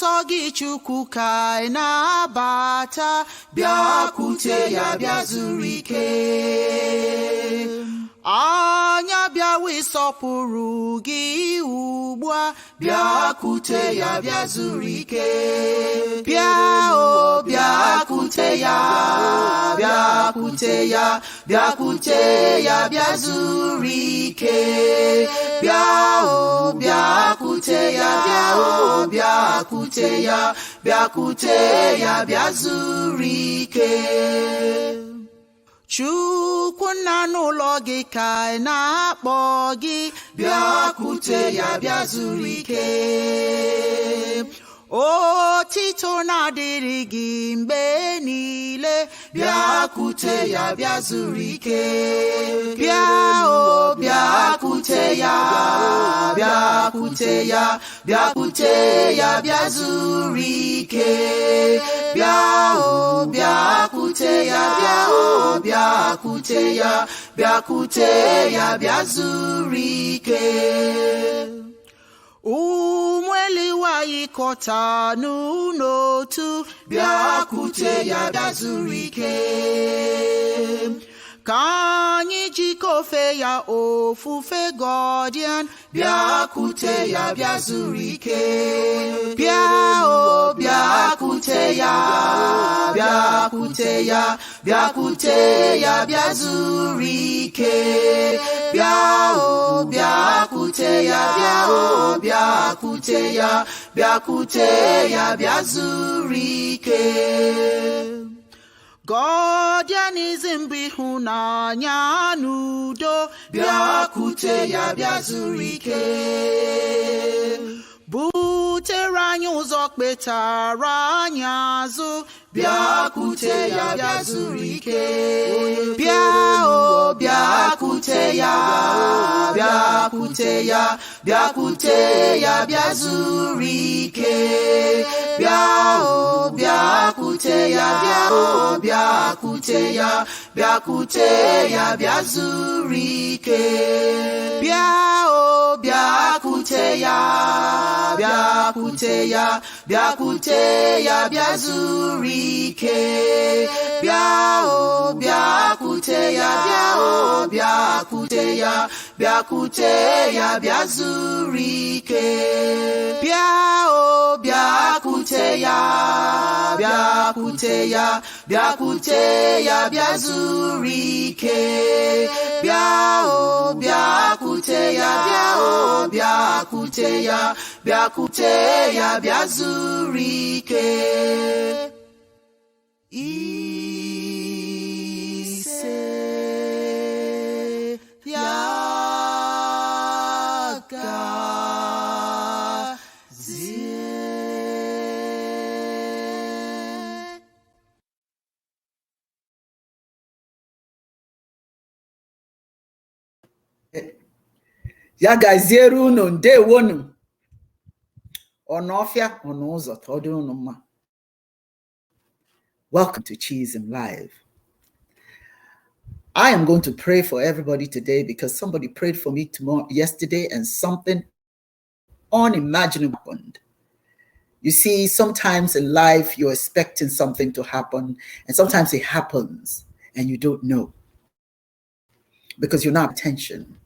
sogi chukwu kai na bata bịakwute ya bịa zuru ike anya bịawa ịsọpụrụ gị ugbu a bịakwute ya bịa zuru ike bịa o bịakwute ya bịakwute ya bịakwute ya bịa zuru ike bịa o bịakwute ya bịa o bịakwute ya bịakwute ya bịa zuru ike Chukwu nna n'ụlọ gị ka na-akpọ gị bịakwute ya bịa zuru ike otito na-adịrị gị mgbe niile bịakwute ya bịa zuru ike bịa o bịakwute ya bịakwute ya bịakwute ya bịa zuru ike bịa o bịakwute ya bịa o bịakwute ya bịakwute ya bịa zuru ike ụmụ eliwayi kọta n'otu bịakwute ya bịa zuru ike ka anyị jikọfe ya ofufe Gọdian bịakwute ya bịa zuru ike bịa o bịakwute ya bịakwute ya bịakwute ya bịa zuru ike bịa o bịakwute ya bịa o bịakwute ya bịakwute ya bịa zuru ike Gọdianism bụ ịhụnanya n'udo bịakwute ya bịa zuru ike butere anyị ụzọ kpetara anyị azụ bịakwute ya bịa zuru ike bịa o bịakwute ya bịakwute ya bịakwute ya bịa zuru ike bịa o bịakwute ya bịa o bịakwute ya bịakwute ya bịa zuru ike bịa o bịakwute ya bịakwute ya bịakwute ya bịa zuru ike bịa o bịakwute ya bịa o bịakwute ya bịakwute ya bịa zuru ike bịa o bịakwute ya bịakwute ya bịakwute ya bịa zuru ike bịa o bịakwute ya bịa o bịakwute ya bịakwute ya bịa zuru ike ise ya ya gaziere unu ndewonu ọnọfịa ọnụ ụzọ tọdụ unu mma. Welcome to Cieng Live. I am going to pray for everybody today because somebody prayed for me yesterday and something unimaginable happened. You see, sometimes in life you're expecting something to happen and sometimes it happens and you don't know because you're not paying attention.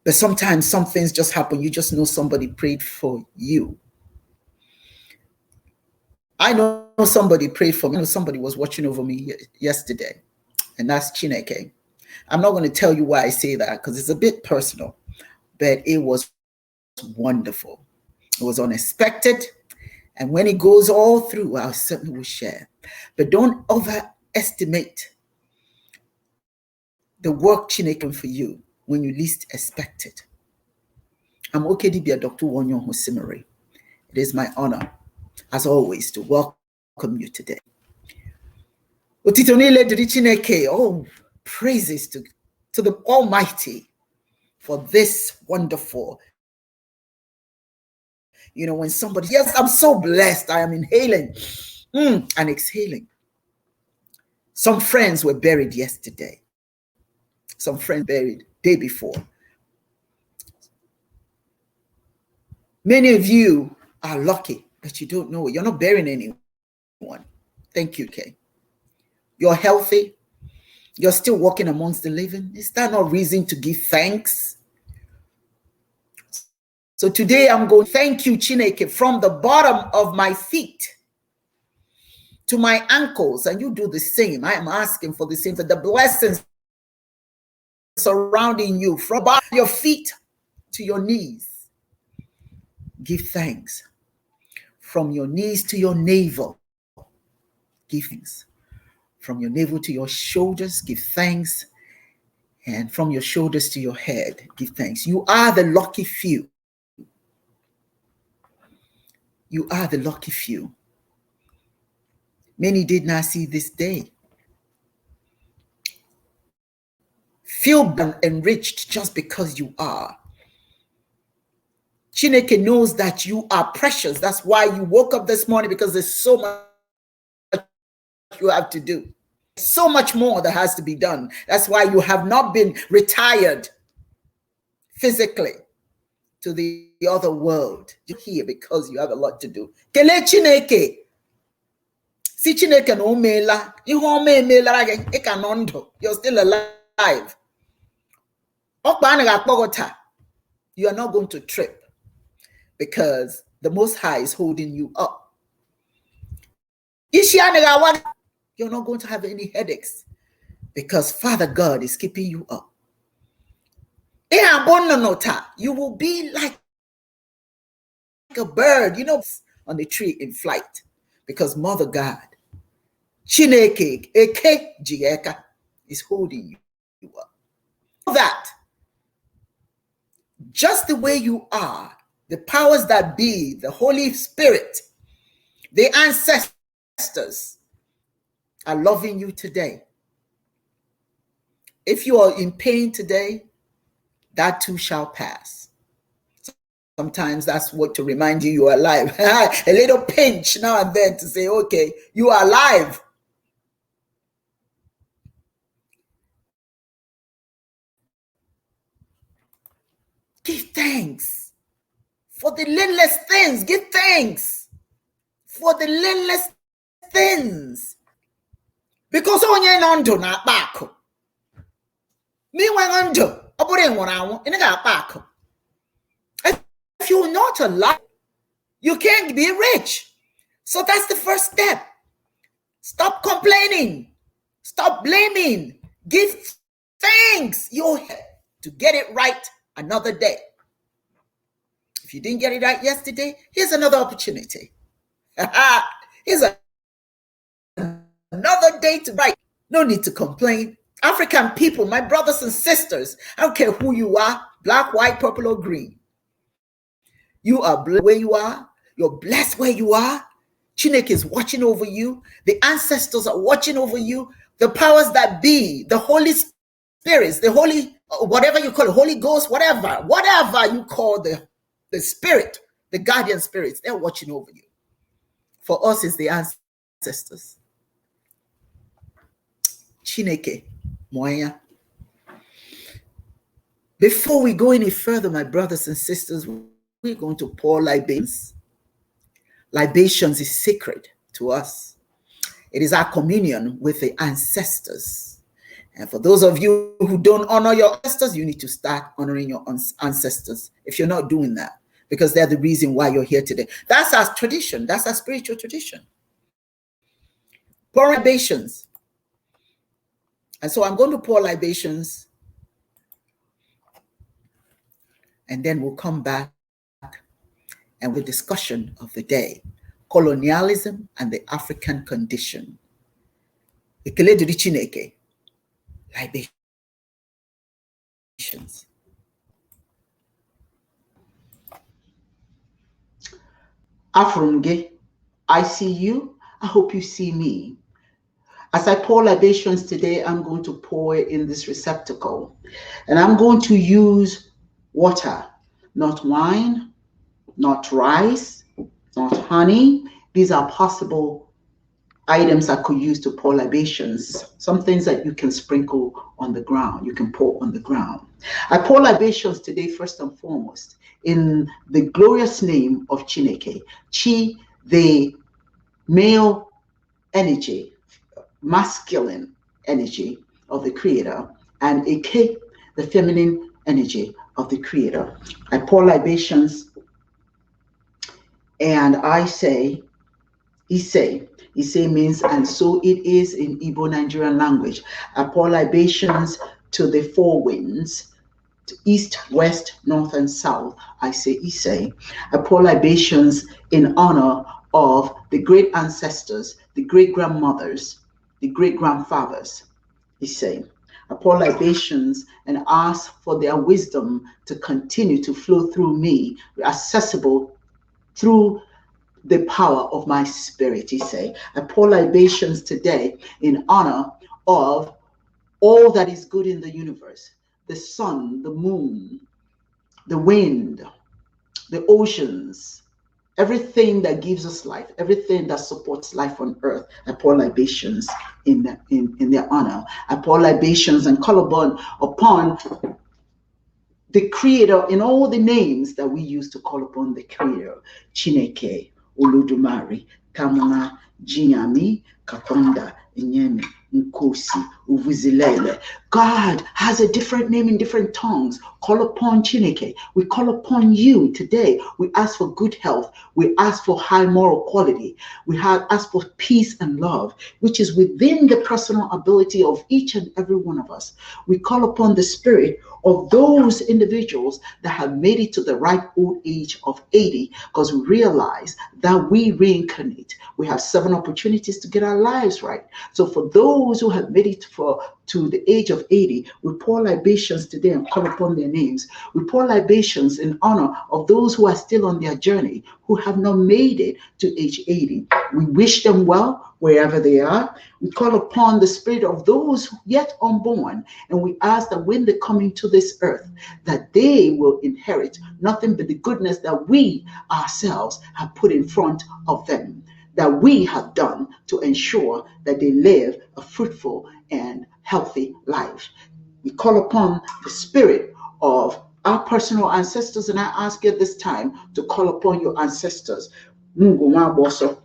But sometimes some things just happen. You just know somebody prayed for you. I know somebody prayed for me. I know somebody was watching over me yesterday, and that's Cieng. I'm not going to tell you why I say that because it's a bit personal, but it was wonderful. It was unexpected. And when it goes all through, I certainly will share. But don't overestimate the work Cieng can for you when you least expect it. I'm Ochie Dr. Osimiri. It is my honor, as always, to welcome you today. Oh, praises to the Almighty for this wonderful. You know, when somebody, yes, I'm so blessed. I am inhaling and exhaling. Some friends were buried yesterday. Some friends buried day before. Many of you are lucky but you don't know it. You're not bearing anyone. Thank you, Kay. You're healthy. You're still walking amongst the living. Is that not reason to give thanks? So today I'm going to thank you, Chineke, from the bottom of my feet to my ankles, and you do the same. I am asking for the same, for the blessings surrounding you, from your feet to your knees. Give thanks. From your knees to your navel, give thanks. From your navel to your shoulders, give thanks. And from your shoulders to your head, give thanks. You are the lucky few. You are the lucky few. Many did not see this day. Feel enriched just because you are. Chineke knows that you are precious. That's why you woke up this morning, because there's so much you have to do. So much more that has to be done. That's why you have not been retired physically to the other world. You're here because you have a lot to do. Kele Chineke. Si Chineke no mela. You're still alive. You are not going to trip, because the Most High is holding you up. You're not going to have any headaches, because Father God is keeping you up. You will be like a bird, on the tree in flight, because Mother God, Chineke, Eke Jieka, is holding you up. That just the way you are, the powers that be, the Holy Spirit, the ancestors are loving you today. If you are in pain today, that too shall pass. Sometimes that's what to remind you you are alive. A little pinch now and then to say, okay, you are alive. Give thanks for the littlest things. Give thanks for the littlest things. Because onye nondo na akpa me when undo, if you're not alive, you can't be rich. So that's the first step. Stop complaining. Stop blaming. Give thanks. You're here to get it right another day. If you didn't get it right yesterday, here's another opportunity. Here's another day to write. No need to complain. African people, my brothers and sisters, I don't care who you are, black, white, purple, or green. You are blessed where you are. You're blessed where you are. Chineke is watching over you. The ancestors are watching over you. The powers that be, the Holy Spirits, the Holy, whatever you call it, Holy Ghost, whatever you call the Spirit, the guardian spirits, they're watching over you. For us, it's the ancestors. Chineke, Moya. Before we go any further, my brothers and sisters, we're going to pour libations. Libations is sacred to us. It is our communion with the ancestors. And for those of you who don't honor your ancestors, you need to start honoring your ancestors if you're not doing that, because they're the reason why you're here today. That's our tradition. That's our spiritual tradition. Pour libations. And so I'm going to pour libations, and then we'll come back and the discussion of the day, colonialism and the African condition. Ekele diri Chineke, libations. Afrunge, I see you. I hope you see me. As I pour libations today, I'm going to pour it in this receptacle, and I'm going to use water, not wine, not rice, not honey. These are possible items I could use to pour libations. Some things that you can sprinkle on the ground, you can pour on the ground. I pour libations today, first and foremost, in the glorious name of Chineke. Chi the male energy, masculine energy of the Creator, and Eke, the feminine energy of the Creator. I pour libations and I say, Ise. Ise means, and so it is in Igbo Nigerian language. I pour libations to the four winds, to east, west, north, and south. I say Ise. I pour libations in honor of the great ancestors, the great grandmothers, the great grandfathers. Ise. I pour libations and ask for their wisdom to continue to flow through me, accessible through the power of my spirit. He say, I pour libations today in honor of all that is good in the universe, the sun, the moon, the wind, the oceans, everything that gives us life, everything that supports life on earth. I pour libations in their honor. I pour libations and call upon the Creator in all the names that we use to call upon the Creator. Chineke, Olodumare, Kamuna, Jinyami, Katonda, Inyemi, Nkosi, Uvuzilele. God has a different name in different tongues. Call upon Chineke. We call upon you today. We ask for good health. We ask for high moral quality. We ask for peace and love, which is within the personal ability of each and every one of us. We call upon the spirit of those individuals that have made it to the ripe old age of 80, because we realize that we reincarnate. We have 7 opportunities to get our lives right. So for those who have made it to the age of 80, we pour libations today and call upon their names. We pour libations in honor of those who are still on their journey, who have not made it to age 80. We wish them well wherever they are. We call upon the spirit of those yet unborn, and we ask that when they come into this earth, that they will inherit nothing but the goodness that we ourselves have put in front of them, that we have done to ensure that they live a fruitful and healthy life. We call upon the spirit of our personal ancestors, and I ask you this time to call upon your ancestors. Mungu Maboso,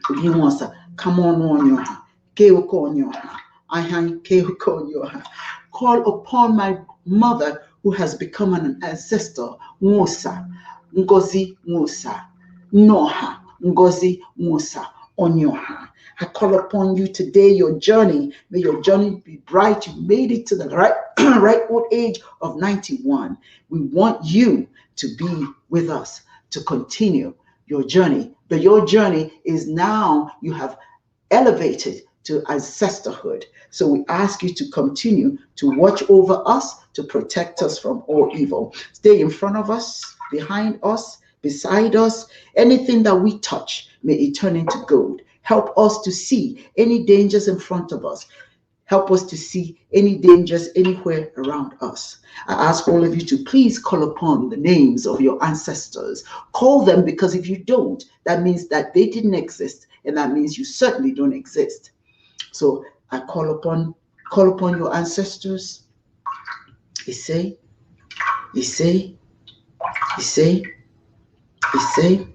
Ugiwonsa, come on, Onyioha, Keuko Onyioha, Ahan Keuko Onyioha. Call upon my mother who has become an ancestor, Musa, Ngozi Musa, Noha, Ngozi Musa, Onyioha. I call upon you today, your journey. May your journey be bright. You made it to the right old age of 91. We want you to be with us to continue your journey. But your journey is now, you have elevated to ancestorhood. So we ask you to continue to watch over us, to protect us from all evil. Stay in front of us, behind us, beside us. Anything that we touch, may it turn into gold. Help us to see any dangers in front of us. Help us to see any dangers anywhere around us. I ask all of you to please call upon the names of your ancestors. Call them, because if you don't, that means that they didn't exist, and that means you certainly don't exist. So I call upon your ancestors. Ise, Ise, Ise, Ise.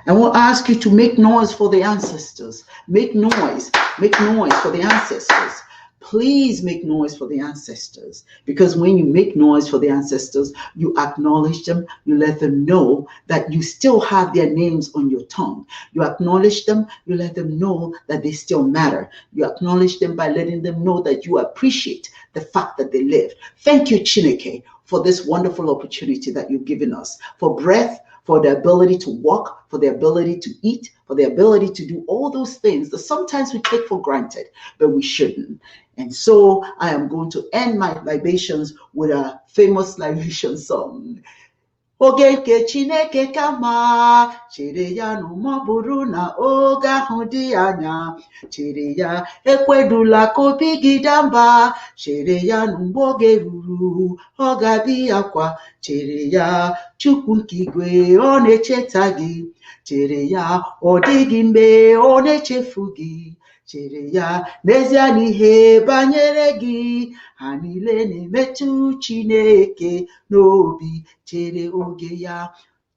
I will ask you to make noise for the ancestors. Make noise for the ancestors. Please make noise for the ancestors, because when you make noise for the ancestors, you acknowledge them, you let them know that you still have their names on your tongue. You acknowledge them, you let them know that they still matter. You acknowledge them by letting them know that you appreciate the fact that they lived. Thank you, Chineke, for this wonderful opportunity that you've given us, for breath, for the ability to walk, for the ability to eat, for the ability to do all those things that sometimes we take for granted, but we shouldn't. And so I am going to end my libations with a famous libation song. Ogeke Chineke kama, chere ya n'ụmọbụrụ na oge ahụ dị anya, chere ya ekwedula ka obi gị daa mba, chere ya n'mgbe oge ruru, ọ ga-abịa kwa, chere ya Chukwu nke igwe ọ na-echeta gị, chere ya ọ dịghị mgbe ọ na-echefu gị, chere ya n'ezie n'ihe banyere gị, ha niile na-emetụ Chineke n'obi. Chere oge ya,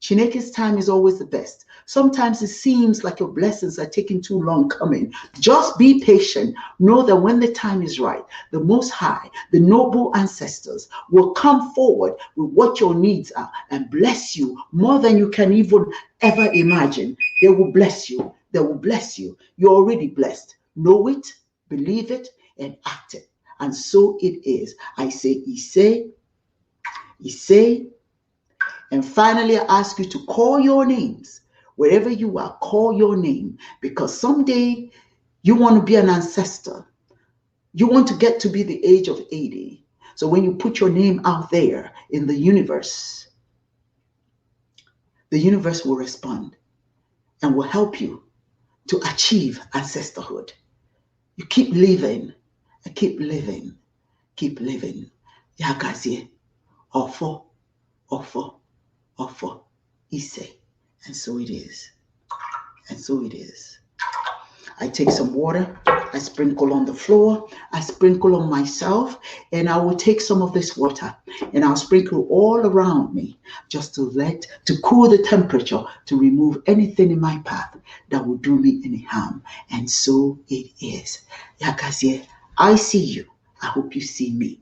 Chineke's time is always the best. Sometimes it seems like your blessings are taking too long coming. Just be patient. Know that when the time is right, the Most High, the noble ancestors will come forward with what your needs are and bless you more than you can even ever imagine. They will bless you. They will bless you. You're already blessed. Know it, believe it, and act it. And so it is. I say, Ise. And finally, I ask you to call your names. Wherever you are, call your name. Because someday you want to be an ancestor. You want to get to be the age of 80. So when you put your name out there in the universe will respond and will help you to achieve ancestorhood. You keep living and keep living, keep living. Yagazie, ofo, Ise. And so it is. And so it is. I take some water, I sprinkle on the floor, I sprinkle on myself, and I will take some of this water and I'll sprinkle all around me just to cool the temperature, to remove anything in my path that will do me any harm. And so it is. Yakazie, I see you. I hope you see me.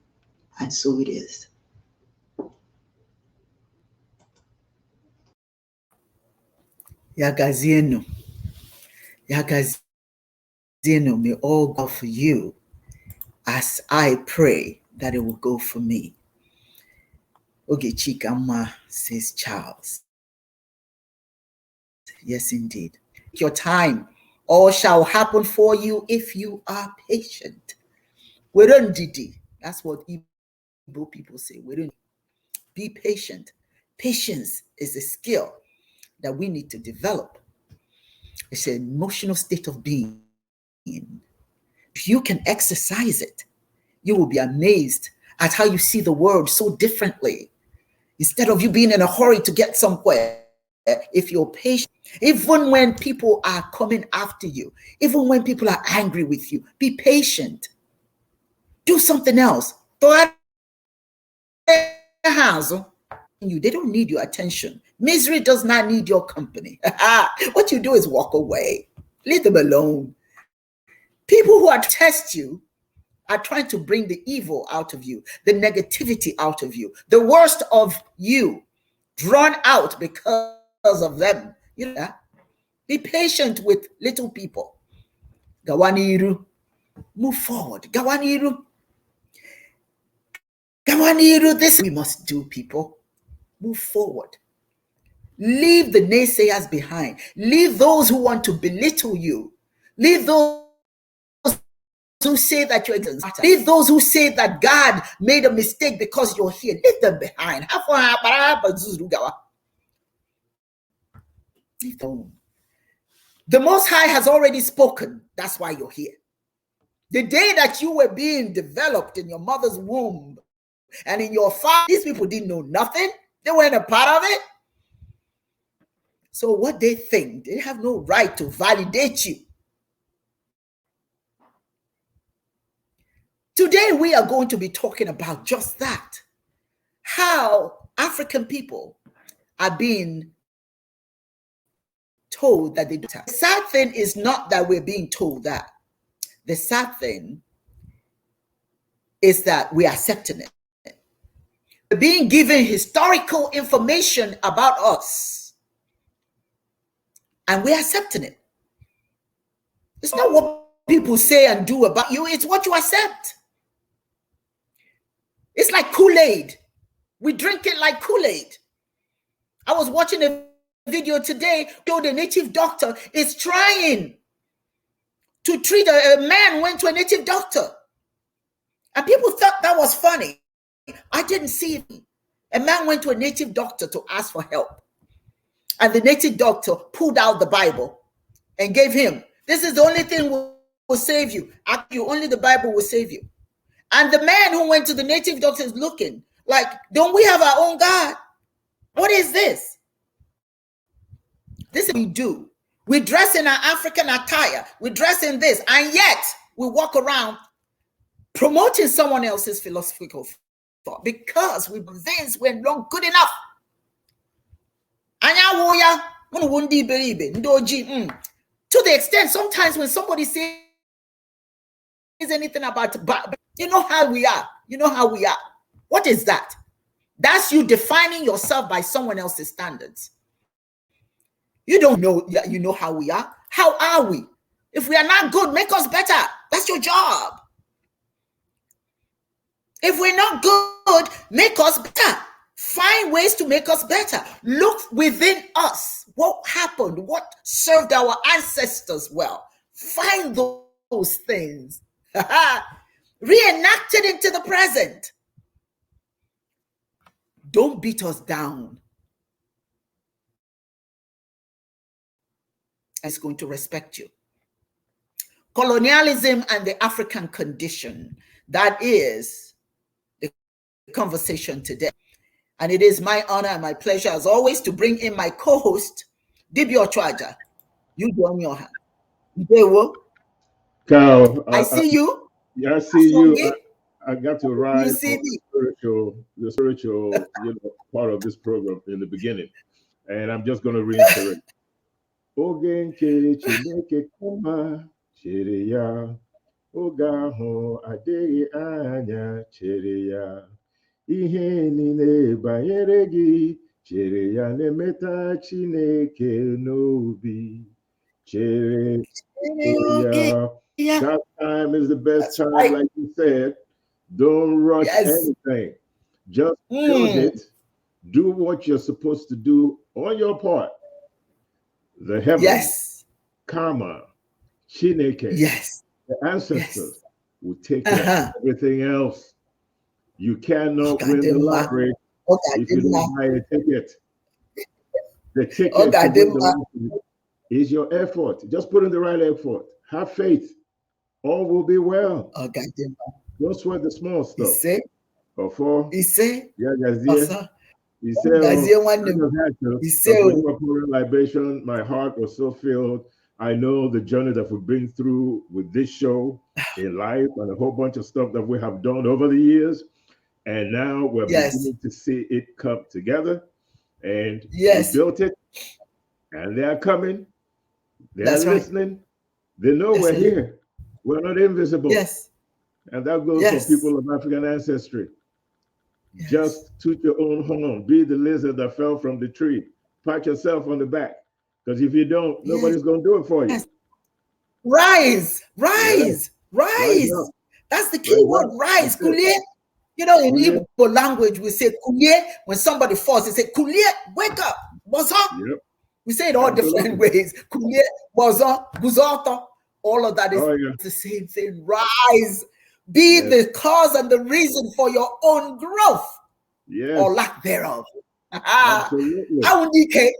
And so it is. Yagazieno. Yagazieno, may all go for you as I pray that it will go for me. Okay, Chikama, says Charles. Yes, indeed. Your time, all shall happen for you if you are patient. That's what Igbo people say. Be patient. Patience is a skill that we need to develop. It's an emotional state of being. If you can exercise it, you will be amazed at how you see the world so differently. Instead of you being in a hurry to get somewhere, if you're patient, even when people are coming after you, even when people are angry with you, be patient. Do something else. They don't need your attention. Misery does not need your company. What you do is walk away. Leave them alone. People who are to test you are trying to bring the evil out of you, the negativity out of you, the worst of you drawn out because of them. You know that? Be patient with little people. Gawaniru, move forward. Gawaniru, this we must do, people. Move forward. Leave the naysayers behind. Leave those who want to belittle you. Leave those who say that you're ignorant. Leave those who say that God made a mistake because you're here. Leave them behind. Leave them. The Most High has already spoken. That's why you're here. The day that you were being developed in your mother's womb and in your father, these people didn't know nothing. They weren't a part of it. So what they think, they have no right to validate you. Today, we are going to be talking about just that. How African people are being told that they do. The sad thing is not that we're being told that. The sad thing is that we are accepting it. We're being given historical information about us, and we're accepting it. It's not what people say and do about you, it's what you accept. It's like Kool-Aid. We drink it like Kool-Aid. I was watching a video today, though the native doctor is trying to treat a man went to a native doctor. And people thought that was funny. I didn't see it. A man went to a native doctor to ask for help. And the native doctor pulled out the Bible and gave him, this is the only thing will save you. Actually, only the Bible will save you. And the man who went to the native doctor is looking like, don't we have our own God? What is this? This is what we do. We dress in our African attire. We dress in this. And yet, we walk around promoting someone else's philosophical thought because we convinced we're not good enough. And To the extent sometimes when somebody says anything about, you know how we are. You know how we are. What is that? That's you defining yourself by someone else's standards. You don't know, you know how we are. How are we? If we are not good, make us better. That's your job. If we're not good, make us better. Find ways to make us better. Look within us. What happened? What served our ancestors well? Find those things. Reenact it into the present. Don't beat us down. It's going to respect you. Colonialism and the African condition. That is the conversation today. And it is my honor and my pleasure, as always, to bring in my co-host, Dibia Onyioha.UNIAACL-EACL. Carl, I see you. Yeah, I see you. I got to ride on the spiritual, part of this program in the beginning, and I'm just going to reiterate. Oge nke Chineke kama chere ya, oge ahụ adịghị anya chere ya, ihe niile banyere gị chere ya na-emeta Chineke n'obi, chere ya. That time is the best time, right. Like you said. Don't rush anything. Just build it. Do what you're supposed to do on your part. The heavens, karma, Chineke, the ancestors will take care of everything else. You cannot win the lottery if you don't buy a ticket. The ticket to win the lottery is your effort. Just put in the right effort. Have faith. All will be well. Don't sweat the small stuff. Libation, my heart was so filled. I know the journey that we've been through with this show in life and a whole bunch of stuff that we have done over the years. And now we're beginning to see it come together. And we built it. And they're coming. They're listening. They know we're here. We're not invisible. And that goes for people of African ancestry. Just toot your own horn. Be the lizard that fell from the tree. Pat yourself on the back. Because if you don't, nobody's going to do it for you. Rise. That's the key word, rise. Kulie. You know, in Igbo language, we say kulie. When somebody falls, they say kulie, wake up. Bozo. We say it all different ways. Kulie, bozo, buzoto. All of that is the same thing. Rise. Be the cause and the reason for your own growth or lack thereof. Absolutely. I wouldn't DK.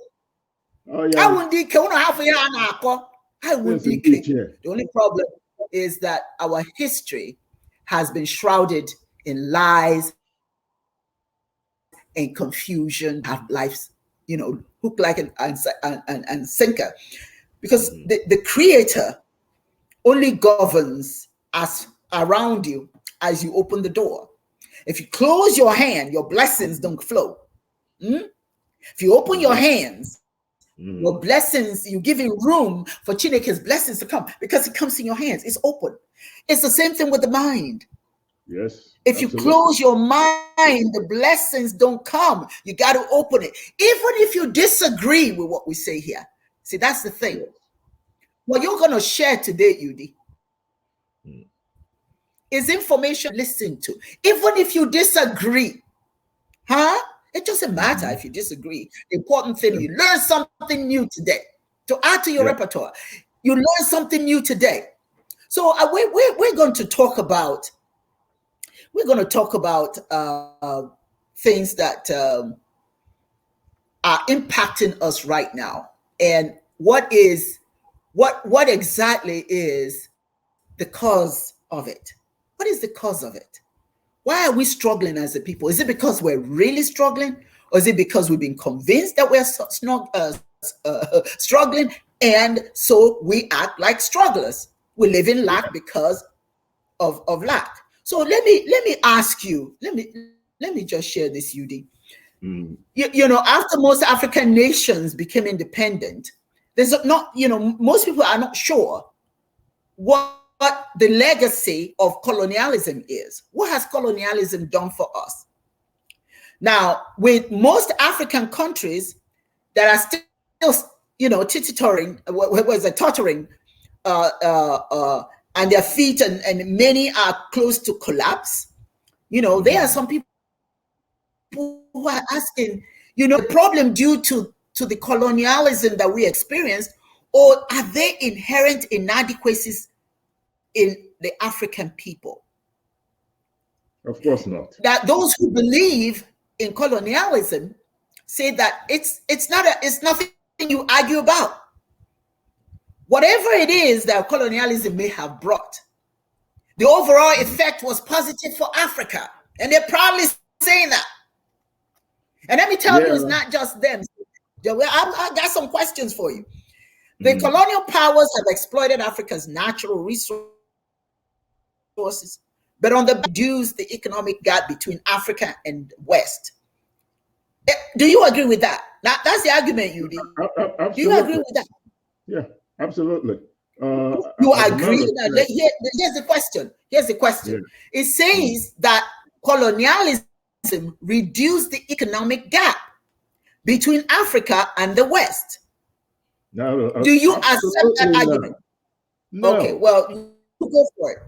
I wouldn't DK. I wouldn't DK. The only problem is that our history has been shrouded in lies and confusion. Have lives, hook, like, and sinker. Because the Creator only governs us around you as you open the door. If you close your hand, your blessings don't flow. If you open your hands, your blessings, you're giving room for Chineke's blessings to come because it comes in your hands. It's open. It's the same thing with the mind. Yes. If you close your mind, the blessings don't come. You got to open it. Even if you disagree with what we say here. See, that's the thing. What you're going to share today, Udi, is information listened to. Even if you disagree, it doesn't matter if you disagree. The important thing, you learn something new today to add to your repertoire. You learn something new today. So we're going to talk about things that are impacting us right now, and what exactly is the cause of it. What is the cause of it? Why are we struggling as a people? Is it because we're really struggling? Or is it because we've been convinced that we're struggling, and so we act like strugglers? We live in lack because of lack. So let me ask you, let me just share this, Udi. You know, after most African nations became independent, there's not, you know, most people are not sure what the legacy of colonialism is. What has colonialism done for us? Now, with most African countries that are still, you know, tottering, and their feet, and many are close to collapse. You know, there are some people who are asking, you know, the problem due to the colonialism that we experienced, or are there inherent inadequacies in the African people? Of course not. That those who believe in colonialism say that it's nothing you argue about. Whatever it is that colonialism may have brought, the overall effect was positive for Africa, and they're proudly saying that. And let me tell you, it's not just them. I got some questions for you. The colonial powers have exploited Africa's natural resources, but on the reduce the economic gap between Africa and West. Do you agree with that? That's the argument, you do. Do you agree with that? Yeah, absolutely. You agree? Here's the question. Yeah. It says that colonialism reduced the economic gap between Africa and the West. No, do you accept that argument? No. Okay, well, you go for it.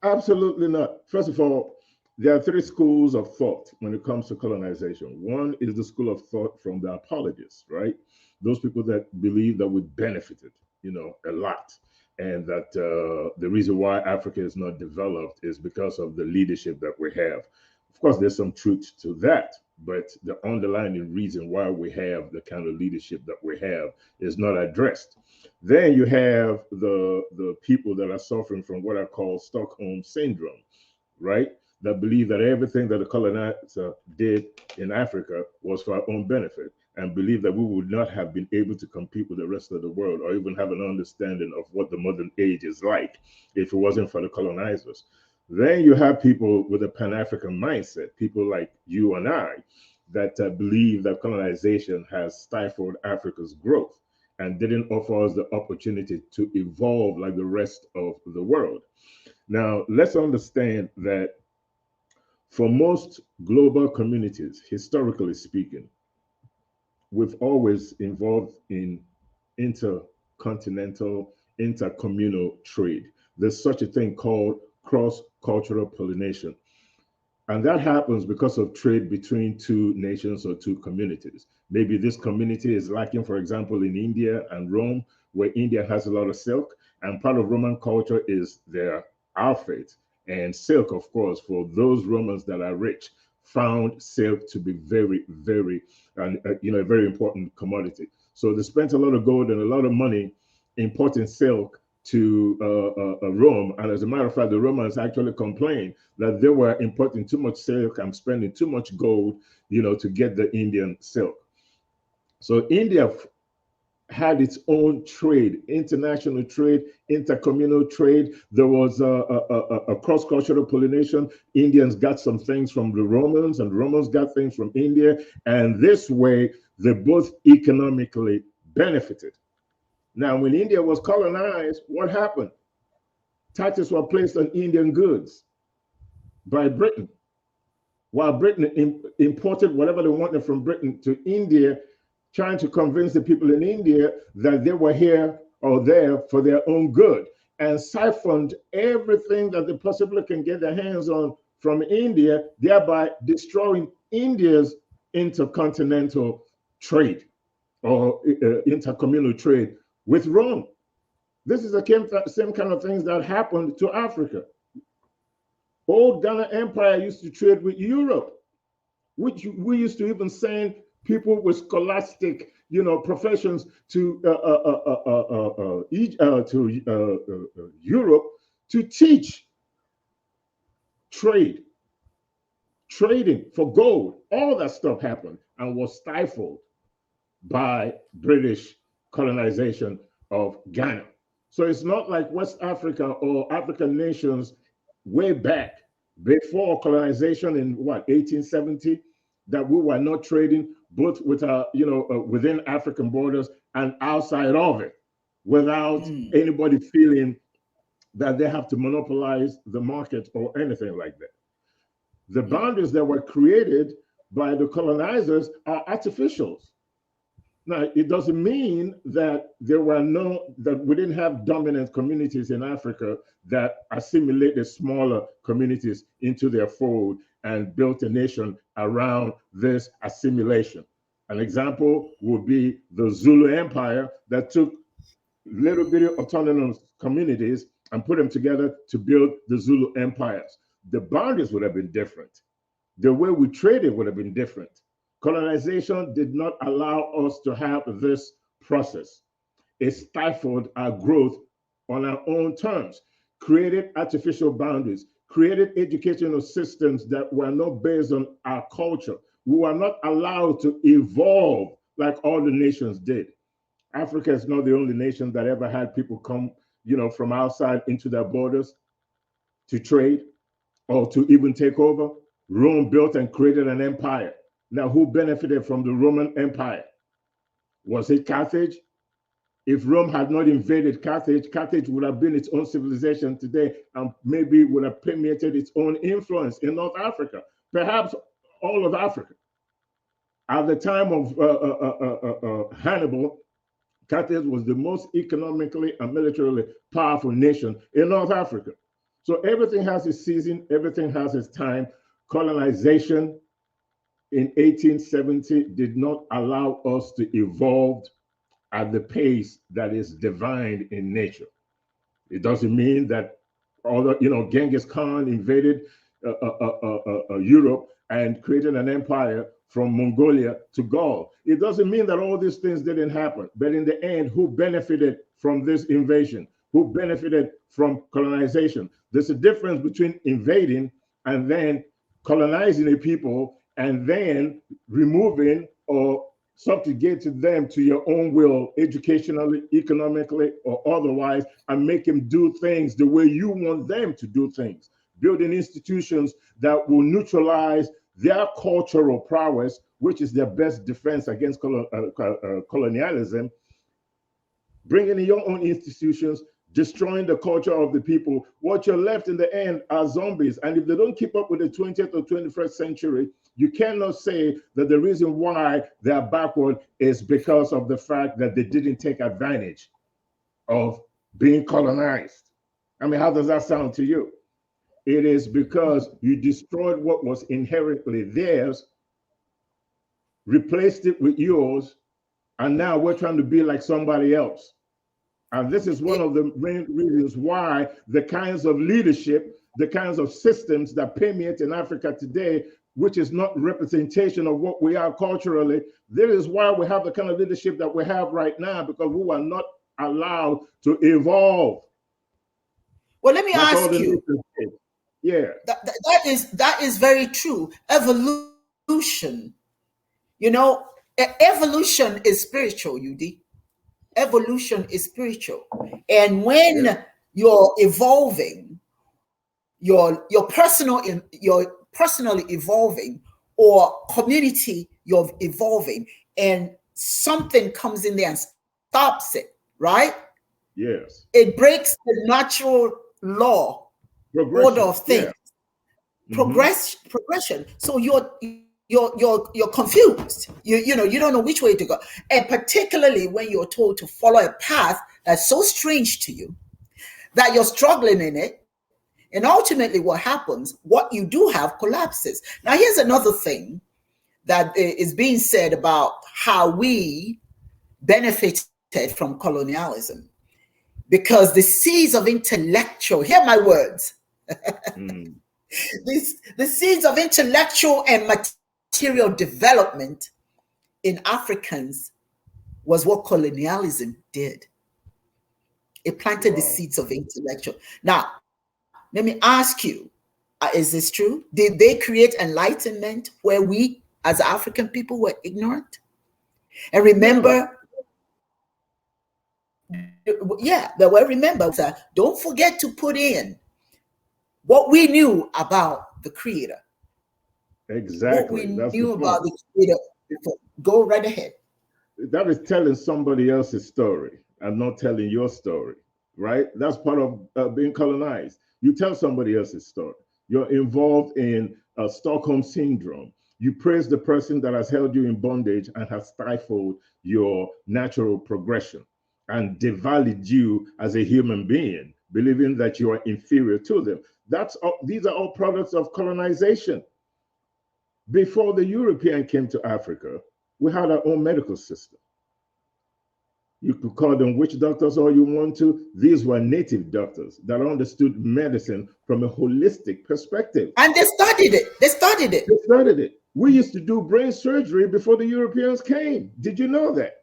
Absolutely not. First of all, there are three schools of thought when it comes to colonization. One is the school of thought from the apologists, right? Those people that believe that we benefited, you know, a lot. And that the reason why Africa is not developed is because of the leadership that we have. Of course, there's some truth to that, but the underlying reason why we have the kind of leadership that we have is not addressed. Then you have the people that are suffering from what I call Stockholm syndrome, right? That believe that everything that the colonizer did in Africa was for our own benefit, and believe that we would not have been able to compete with the rest of the world or even have an understanding of what the modern age is like if it wasn't for the colonizers. Then you have people with a Pan-African mindset, people like you and I, that believe that colonization has stifled Africa's growth and didn't offer us the opportunity to evolve like the rest of the world. Now, let's understand that for most global communities, historically speaking, we've always involved in intercontinental, intercommunal trade. There's such a thing called cross-cultural pollination. And that happens because of trade between two nations or two communities. Maybe this community is lacking, for example, in India and Rome, where India has a lot of silk, and part of Roman culture is their outfit. And silk, of course, for those Romans that are rich, found silk to be very, very, a very important commodity. So they spent a lot of gold and a lot of money importing silk to Rome. And as a matter of fact, the Romans actually complained that they were importing too much silk and spending too much gold, to get the Indian silk. So India had its own trade, international trade, intercommunal trade. There was a cross-cultural pollination. Indians got some things from the Romans, and Romans got things from India. And this way, they both economically benefited. Now, when India was colonized, what happened? Taxes were placed on Indian goods by Britain, while Britain imported whatever they wanted from Britain to India, trying to convince the people in India that they were here or there for their own good, and siphoned everything that they possibly can get their hands on from India, thereby destroying India's intercontinental trade or intercommunal trade with Rome. This is the same kind of things that happened to Africa. Old Ghana Empire used to trade with Europe, which we used to even send people with scholastic, professions to Europe to teach trading for gold. All that stuff happened and was stifled by British colonization of Ghana. So it's not like West Africa or African nations way back before colonization in 1870, that we were not trading both with within African borders and outside of it, without anybody feeling that they have to monopolize the market or anything like that. The boundaries that were created by the colonizers are artificials. Now, it doesn't mean that that we didn't have dominant communities in Africa that assimilated smaller communities into their fold and built a nation around this assimilation. An example would be the Zulu Empire that took little bitty autonomous communities and put them together to build the Zulu empires. The boundaries would have been different. The way we traded would have been different. Colonization did not allow us to have this process. It stifled our growth on our own terms, created artificial boundaries, created educational systems that were not based on our culture. We were not allowed to evolve like all the nations did. Africa is not the only nation that ever had people come, from outside into their borders to trade or to even take over. Rome built and created an empire. Now, who benefited from the Roman Empire? Was it Carthage? If Rome had not invaded Carthage, Carthage would have been its own civilization today and maybe would have permeated its own influence in North Africa, perhaps all of Africa. At the time of Hannibal, Carthage was the most economically and militarily powerful nation in North Africa. So everything has its season, everything has its time. Colonization in 1870 did not allow us to evolve at the pace that is divine in nature. It doesn't mean that Genghis Khan invaded Europe and created an empire from Mongolia to Gaul. It doesn't mean that all these things didn't happen, but in the end, who benefited from this invasion? Who benefited from colonization? There's a difference between invading and then colonizing a people and then removing or subjugating them to your own will, educationally, economically, or otherwise, and make them do things the way you want them to do things. Building institutions that will neutralize their cultural prowess, which is their best defense against colonialism, bringing in your own institutions, destroying the culture of the people. What you're left in the end are zombies. And if they don't keep up with the 20th or 21st century, you cannot say that the reason why they're backward is because of the fact that they didn't take advantage of being colonized. I mean, how does that sound to you? It is because you destroyed what was inherently theirs, replaced it with yours, and now we're trying to be like somebody else. And this is one of the main reasons why the kinds of leadership, the kinds of systems that permeate in Africa today, which is not representation of what we are culturally, this is why we have the kind of leadership that we have right now, because we were not allowed to evolve. Well, let me ask you. Yeah, that is very true. Evolution, evolution is spiritual, UD. Evolution is spiritual, and when you're evolving, you're personally evolving, or community you're evolving, and something comes in there and stops it, right? Yes, it breaks the natural law order of things. Progression. So you're confused. You don't know which way to go. And particularly when you're told to follow a path that's so strange to you that you're struggling in it. And ultimately what happens, what you do have collapses. Now, here's another thing that is being said about how we benefited from colonialism. Because the seeds of intellectual, hear my words, the seeds of intellectual and material development in Africans was what colonialism did. It planted the seeds of intellectual. Now, let me ask you, is this true? Did they create enlightenment where we as African people were ignorant? And remember, don't forget to put in what we knew about the Creator. Exactly. What we That's knew the about point. the Creator before. Go right ahead. That is telling somebody else's story and not telling your story, right? That's part of being colonized. You tell somebody else's story. You're involved in Stockholm syndrome. You praise the person that has held you in bondage and has stifled your natural progression and devalued you as a human being, believing that you are inferior to them. These are all products of colonization. Before the European came to Africa, we had our own medical system. You could call them witch doctors all you want to. These were native doctors that understood medicine from a holistic perspective. And they studied it. They studied it. They studied it. We used to do brain surgery before the Europeans came. Did you know that?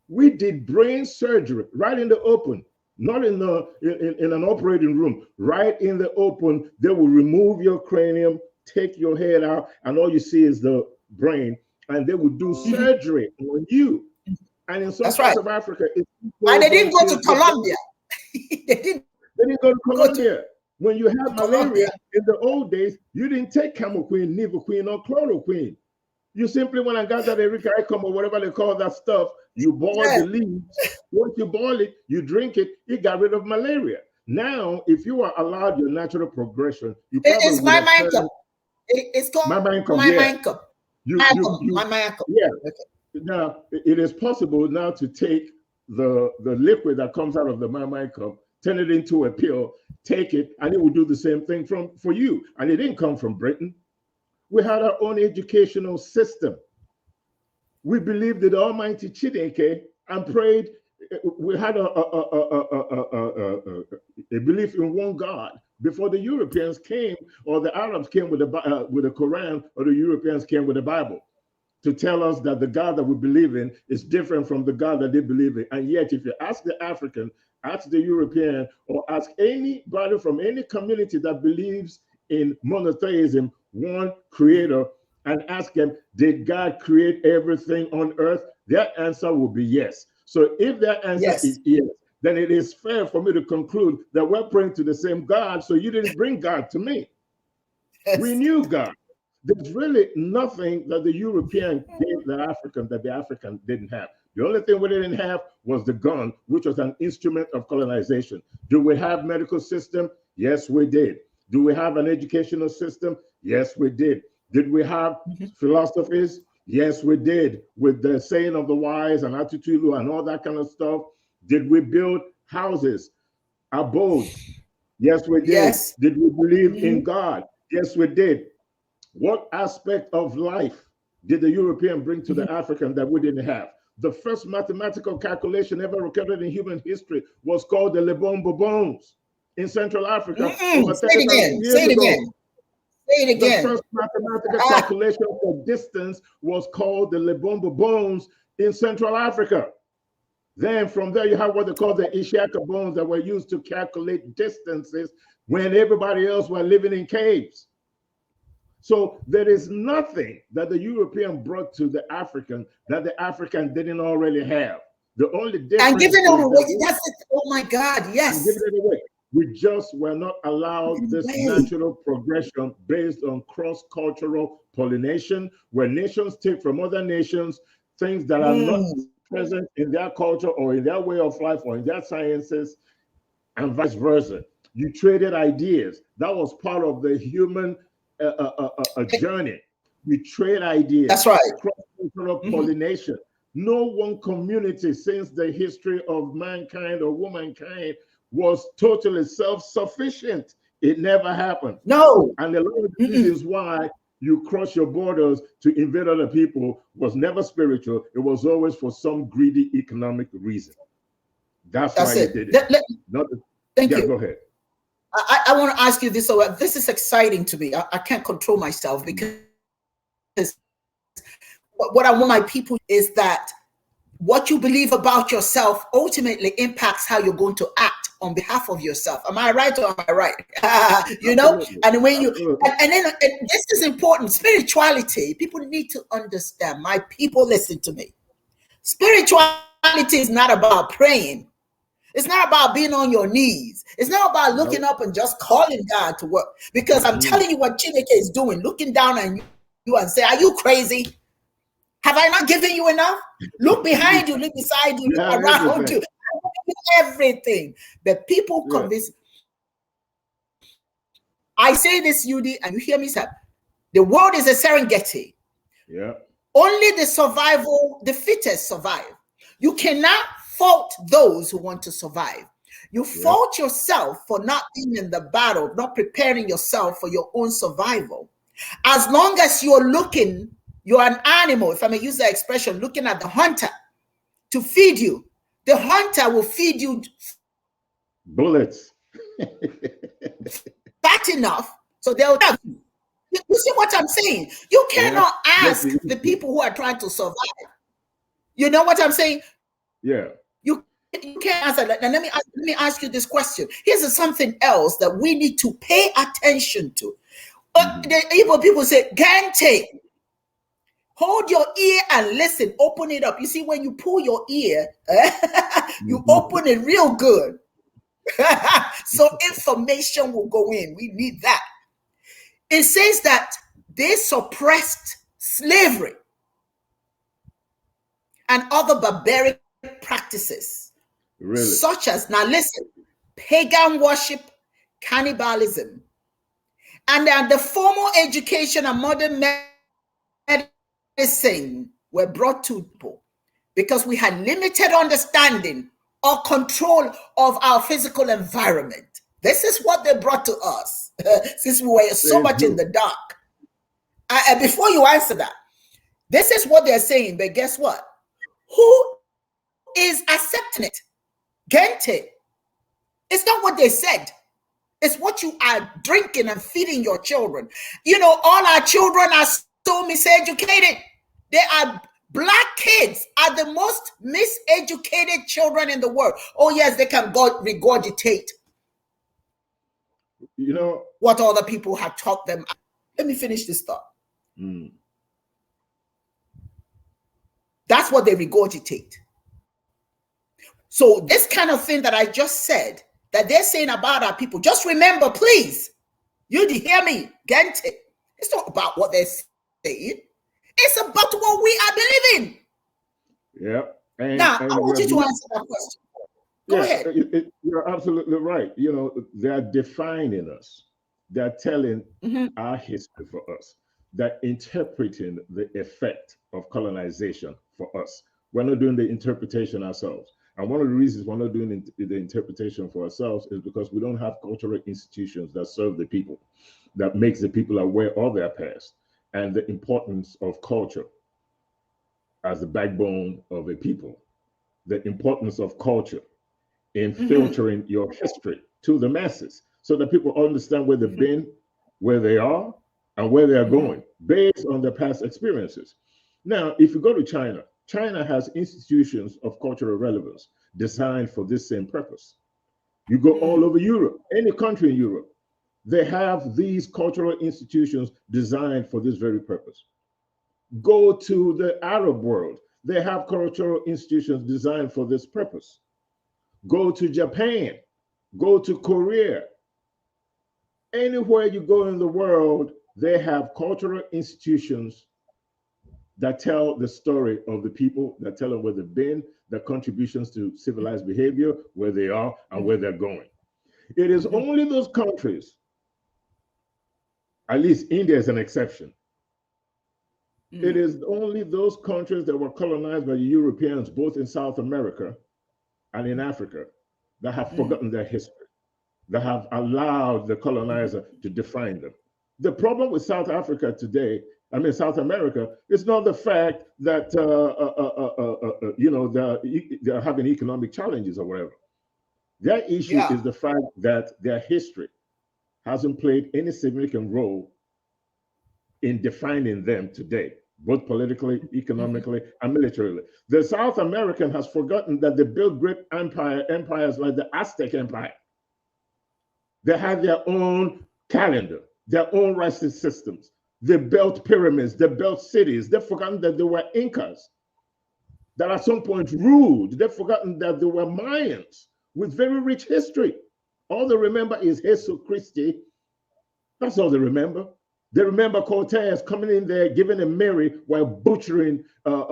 We did brain surgery right in the open, not in an operating room, right in the open. They will remove your cranium, take your head out, and all you see is the brain, and they will do surgery on you. And in some parts of Africa, and they didn't go to Colombia. They didn't go to Colombia. When you had malaria in the old days, you didn't take camoquine, nivoquine, or chloroquine. You simply went and got that ericicum or whatever they call that stuff. You boil the leaves. Once you boil it, you drink it. It got rid of malaria. Now, if you are allowed your natural progression, you probably it's my mind cup. It's called my mind cup. My mind cup. Yeah. Okay. Now, it is possible now to take the liquid that comes out of the my cup, turn it into a pill, take it, and it will do the same thing for you. And it didn't come from Britain. We had our own educational system. We believed in the Almighty Cieng and prayed. We had a belief in one God before the Europeans came, or the Arabs came with the Quran, or the Europeans came with the Bible to tell us that the God that we believe in is different from the God that they believe in. And yet, if you ask the African, ask the European, or ask anybody from any community that believes in monotheism, one creator, and ask them, did God create everything on earth? Their answer will be yes. So if their answer is yes, then it is fair for me to conclude that we're praying to the same God, so you didn't bring God to me. Yes. We knew God. There's really nothing that the European gave the African that the African didn't have. The only thing we didn't have was the gun, which was an instrument of colonization. Do we have medical system? Yes, we did. Do we have an educational system? Yes, we did. Did we have philosophies? Yes, we did. With the saying of the wise and Atutulu and all that kind of stuff. Did we build houses, abodes? Yes, we did. Yes. Did we believe in God? Yes, we did. What aspect of life did the European bring to the African that we didn't have? The first mathematical calculation ever recorded in human history was called the Limbog bones in Central Africa. Say it again. Say it again. Say it again. The first mathematical calculation for distance was called the Limbog bones in Central Africa. Then from there, you have what they call the Ishaka bones that were used to calculate distances when everybody else were living in caves. So there is nothing that the European brought to the African that the African didn't already have. The only difference and giving it away. That's it. Oh my God! Yes. Giving it away. We just were not allowed this natural progression based on cross-cultural pollination, where nations take from other nations things that are not present in their culture or in their way of life or in their sciences, and vice versa. You traded ideas. That was part of the human a journey. We trade ideas. That's right. Cross-cultural pollination. No one community since the history of mankind or womankind was totally self-sufficient. It never happened. No. And a lot of the reasons why you cross your borders to invade other people was never spiritual. It was always for some greedy economic reason. That's why you did it. Thank you. Go ahead. I want to ask you this. So this is exciting to me. I can't control myself because what I want my people is that what you believe about yourself ultimately impacts how you're going to act on behalf of yourself. Am I right or am I right? You know, and when you and then this is important. Spirituality, people need to understand. My people, listen to me. Spirituality is not about praying. It's not about being on your knees. It's not about looking up and just calling God to work. Because I'm telling you what Chineke is doing, looking down on you and say, are you crazy? Have I not given you enough? Look behind you, look beside you, look around you. Everything. But people convince. I say this, UD, and you hear me say, the world is a Serengeti. Yeah. Only the fittest survive. You cannot fault those who want to survive. You fault yourself for not being in the battle, not preparing yourself for your own survival. As long as you're an animal, if I may use that expression, looking at the hunter to feed you, the hunter will feed you bullets. fat enough so they'll have you. You see what I'm saying? You cannot ask the people who are trying to survive. You know what I'm saying? Yeah. You can't answer that. And let me ask you this question. Here's something else that we need to pay attention to. The Igbo people say, Gente. Hold your ear and listen. Open it up. You see, when you pull your ear, you open it real good. So information will go in. We need that. It says that they suppressed slavery and other barbaric practices, such as, now listen, pagan worship, cannibalism, and the formal education and modern medicine were brought to people because we had limited understanding or control of our physical environment. This is what they brought to us since we were so much in the dark. And before you answer that, this is what they're saying, but guess what? Who is accepting it? Gente. It's not what they said. It's what you are drinking and feeding your children. You know, all our children are so miseducated. They are black kids are the most miseducated children in the world. Oh, yes, they can regurgitate. You know what other people have taught them. Let me finish this thought. That's what they regurgitate. So this kind of thing that I just said, that they're saying about our people, just remember, please, you hear me, Gente. It's not about what they're saying. It's about what we are believing. Yeah. Now, I want you to answer that question. Go ahead. You're absolutely right. You know, they're defining us. They're telling our history for us. They're interpreting the effect of colonization for us. We're not doing the interpretation ourselves. And one of the reasons we're not doing the interpretation for ourselves is because we don't have cultural institutions that serve the people, that makes the people aware of their past and the importance of culture as the backbone of a people, the importance of culture in filtering your history to the masses so that people understand where they've been, where they are, and where they are going based on their past experiences. Now, if you go to China, China has institutions of cultural relevance designed for this same purpose. You go all over Europe, any country in Europe, they have these cultural institutions designed for this very purpose. Go to the Arab world, they have cultural institutions designed for this purpose. Go to Japan, go to Korea. Anywhere you go in the world, they have cultural institutions that tell the story of the people, that tell them where they've been, their contributions to civilized behavior, where they are, and where they're going. It is only those countries, at least India is an exception. It is only those countries that were colonized by the Europeans, both in South America and in Africa, that have forgotten their history, that have allowed the colonizer to define them. The problem with South Africa today, South America, is not the fact that they're having economic challenges or whatever. Their issue is the fact that their history hasn't played any significant role in defining them today, both politically, economically, and militarily. The South American has forgotten that they built great empires like the Aztec Empire. They had their own calendar, their own writing systems. They built pyramids, they built cities. They've forgotten that they were Incas that at some point ruled. They've forgotten that there were Mayans with very rich history. All they remember is Jesus Christi. That's all they remember. They remember Cortez coming in there, giving a Mary while butchering the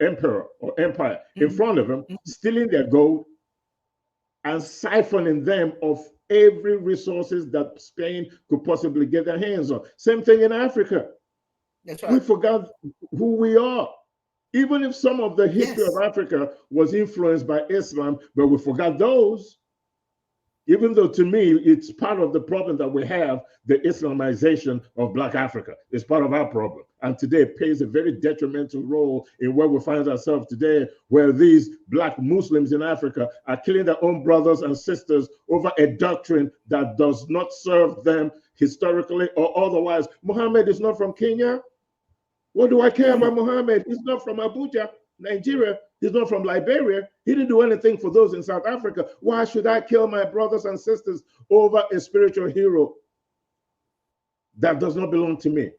emperor or empire in front of them, stealing their gold and siphoning them of every resources that Spain could possibly get their hands on. Same thing in Africa. That's right. We forgot who we are. Even if some of the history of Africa was influenced by Islam, but we forgot those. Even though to me, it's part of the problem that we have, the Islamization of Black Africa. It's part of our problem. And today it plays a very detrimental role in where we find ourselves today, where these Black Muslims in Africa are killing their own brothers and sisters over a doctrine that does not serve them historically or otherwise. Muhammad is not from Kenya. What do I care about Muhammad? He's not from Abuja, Nigeria. He's not from Liberia. He didn't do anything for those in South Africa. Why should I kill my brothers and sisters over a spiritual hero that does not belong to me?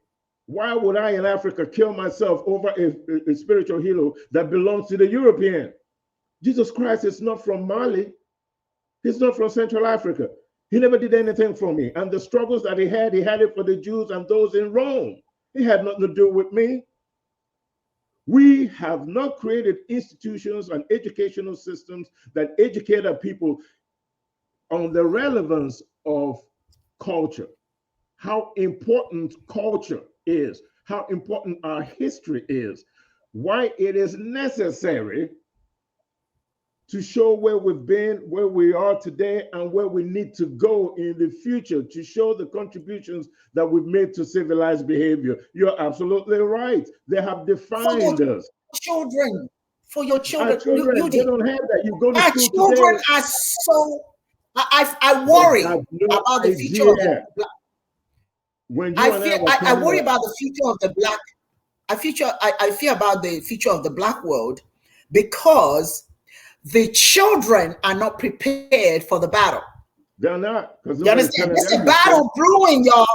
Why would I in Africa kill myself over a spiritual hero that belongs to the European? Jesus Christ is not from Mali. He's not from Central Africa. He never did anything for me. And the struggles that he had it for the Jews and those in Rome. It had nothing to do with me. We have not created institutions and educational systems that educate our people on the relevance of culture, how important culture is, how important our history is, why it is necessary to show where we've been, where we are today, and where we need to go in the future, to show the contributions that we've made to civilized behavior. You're absolutely right. They have defined us. Children, for your children. Our children, they don't have that. You go to our school children today, are so, I worry about the future of the Black. I worry about the future of the Black. I fear about the future of the Black world because the children are not prepared for the battle. They're not. You understand? There's a battle brewing, y'all.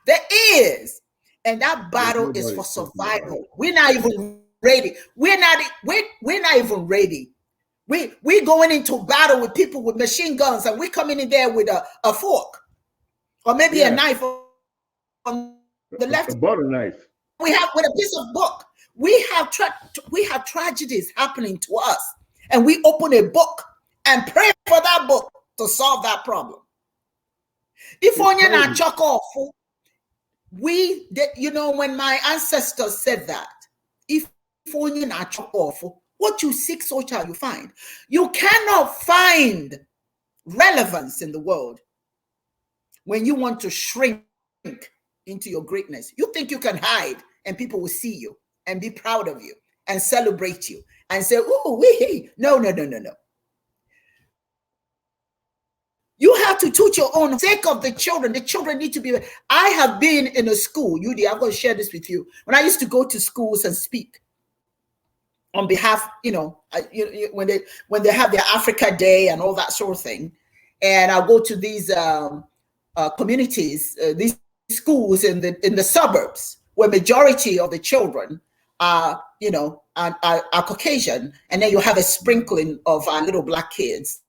There is. And that battle is for survival. We're not even ready. We're not even ready. We're going into battle with people with machine guns, and we're coming in there with a fork or maybe a knife on the left. A butter knife. We have with a piece of book. We have tragedies happening to us. And we open a book and pray for that book to solve that problem. If onye na chok off, when my ancestors said that, if onye na chok off, what you seek, so shall you find. You cannot find relevance in the world when you want to shrink into your greatness. You think you can hide and people will see you and be proud of you and celebrate you and say, oh, no. You have to teach your own sake of the children. The children need to be. I have been in a school, UD, I'm going to share this with you. When I used to go to schools and speak on behalf, when they have their Africa Day and all that sort of thing, and I'll go to these communities, these schools in the suburbs where majority of the children are Caucasian, and then you have a sprinkling of our little Black kids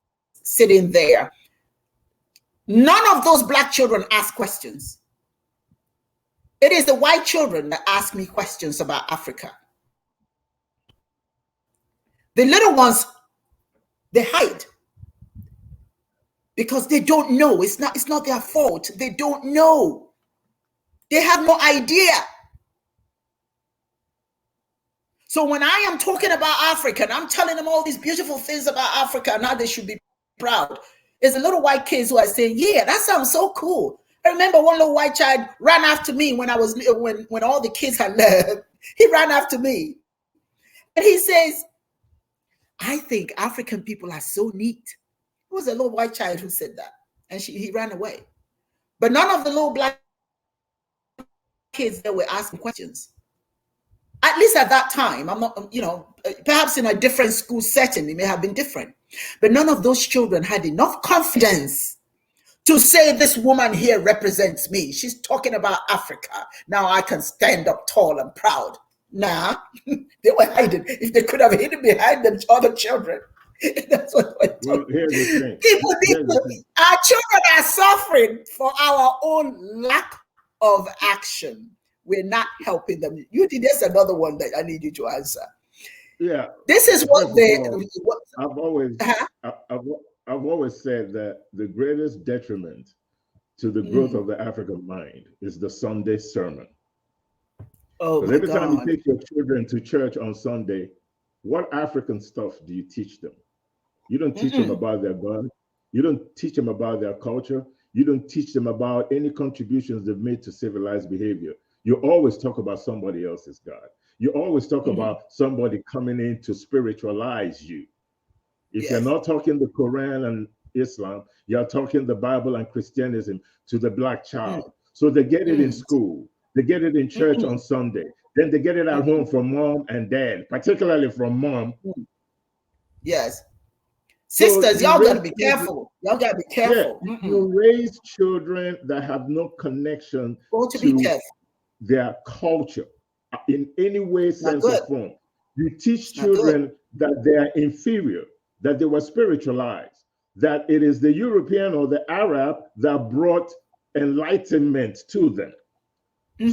sitting there. None of those Black children ask questions. It is the white children that ask me questions about Africa. The little ones, they hide because they don't know. It's not their fault. They don't know. They have no idea. So when I am talking about Africa and I'm telling them all these beautiful things about Africa and how they should be proud, there's a little white kids who are saying, yeah, that sounds so cool. I remember one little white child ran after me when all the kids had left. He ran after me. And he says, I think African people are so neat. It was a little white child who said that. And he ran away. But none of the little Black kids that were asking questions. At least at that time, I'm not, perhaps in a different school setting, it may have been different. But none of those children had enough confidence to say, this woman here represents me. She's talking about Africa. Now I can stand up tall and proud. Nah, they were hiding. If they could have hidden behind them other children. That's what I Well, told here's the thing. People need to, our children are suffering for our own lack of action. We're not helping them. There's another one that I need you to answer. Yeah. This is what they. I've always said that the greatest detriment to the growth of the African mind is the Sunday sermon. Oh, because every time you take your children to church on Sunday, what African stuff do you teach them? You don't teach them about their God. You don't teach them about their culture. You don't teach them about any contributions they've made to civilized behavior. You always talk about somebody else's God. You always talk about somebody coming in to spiritualize you. If you're not talking the Quran and Islam, you're talking the Bible and Christianism to the black child. So they get it in school. They get it in church on Sunday. Then they get it at home from mom and dad, particularly from mom. Yes. Sisters, y'all got to be careful. Y'all got to be careful. Yeah, you raise children that have no connection to their culture in any way, sense, or form. You teach children that they are inferior, that they were spiritualized, that it is the European or the Arab that brought enlightenment to them.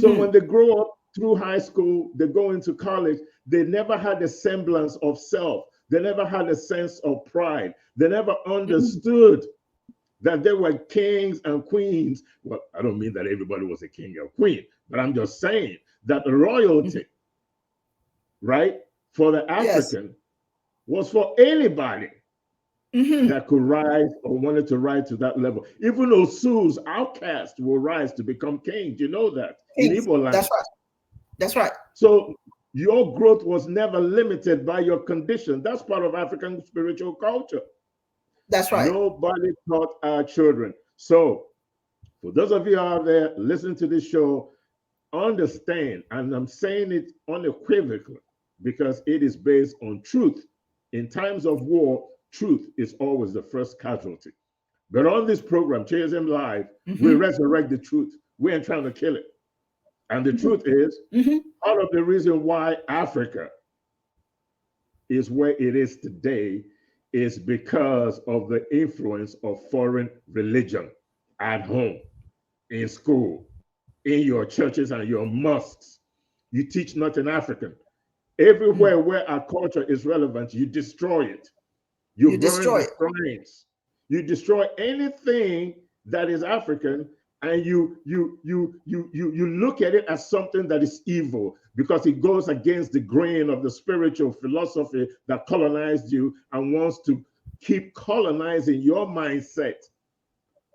So when they grow up through high school, they go into college, they never had a semblance of self. They never had a sense of pride. They never understood that there were kings and queens. Well, I don't mean that everybody was a king or queen, but I'm just saying that the royalty, right, for the African was for anybody that could rise or wanted to rise to that level. Even Osu's outcasts will rise to become kings. You know that in Igbo land. That's right. That's right. So your growth was never limited by your condition. That's part of African spiritual culture. That's right. Nobody taught our children. So for those of you out there listening to this show, understand, and I'm saying it unequivocally because it is based on truth. In times of war, truth is always the first casualty. But on this program, CHSM Live, we resurrect the truth. We ain't trying to kill it. And the truth is, part of the reason why Africa is where it is today is because of the influence of foreign religion at home, in school, in your churches and your mosques. You teach nothing African. Everywhere where our culture is relevant, you destroy it. You burn the shrines. You destroy anything that is African, and you look at it as something that is evil because it goes against the grain of the spiritual philosophy that colonized you and wants to keep colonizing your mindset.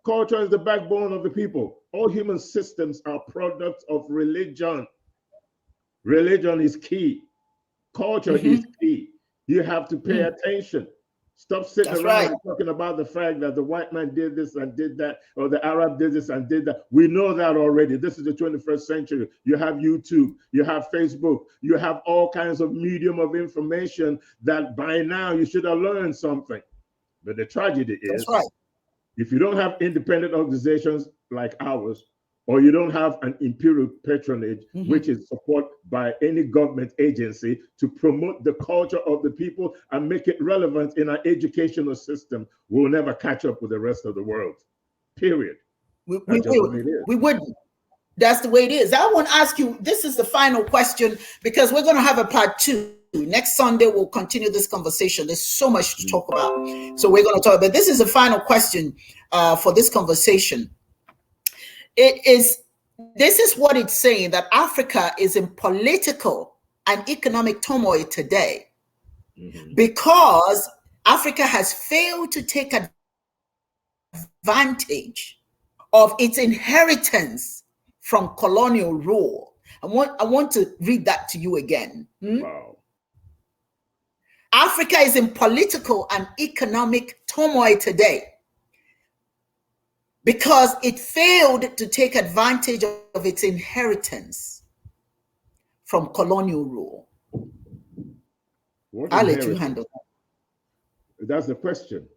Culture is the backbone of the people. All human systems are products of religion. Religion is key. Culture is key. You have to pay attention. Stop sitting around and talking about the fact that the white man did this and did that, or the Arab did this and did that. We know that already. This is the 21st century. You have YouTube, you have Facebook, you have all kinds of medium of information that by now you should have learned something. But the tragedy is, if you don't have independent organizations like ours, or you don't have an imperial patronage, which is support by any government agency to promote the culture of the people and make it relevant in our educational system, we'll never catch up with the rest of the world. Period. We wouldn't. That's the way it is. I want to ask you, this is the final question because we're going to have a part 2. Next Sunday, we'll continue this conversation. There's so much to talk about. So we're going to talk, but this is the final question for this conversation. This is what it's saying, that Africa is in political and economic turmoil today because Africa has failed to take advantage of its inheritance from colonial rule. I want to read that to you again. Wow. Africa is in political and economic turmoil today because it failed to take advantage of its inheritance from colonial rule. I'll let you handle that. That's the question.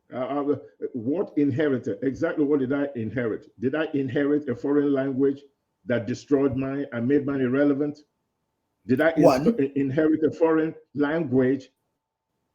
What inherited? Exactly what did I inherit? Did I inherit a foreign language that destroyed mine and made mine irrelevant? Did I inherit a foreign language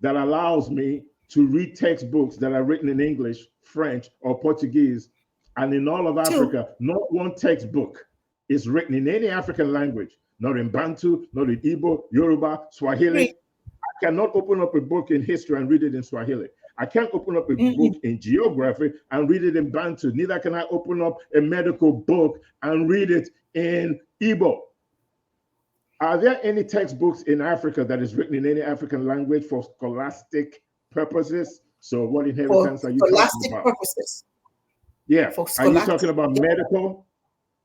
that allows me to read textbooks that are written in English, French, or Portuguese? And in all of Africa, not one textbook is written in any African language, not in Bantu, not in Igbo, Yoruba, Swahili. I cannot open up a book in history and read it in Swahili. I can't open up a book in geography and read it in Bantu. Neither can I open up a medical book and read it in Igbo. Are there any textbooks in Africa that is written in any African language for scholastic purposes? So what inheritance are you talking about? Purposes. Yeah. Are you talking about medical?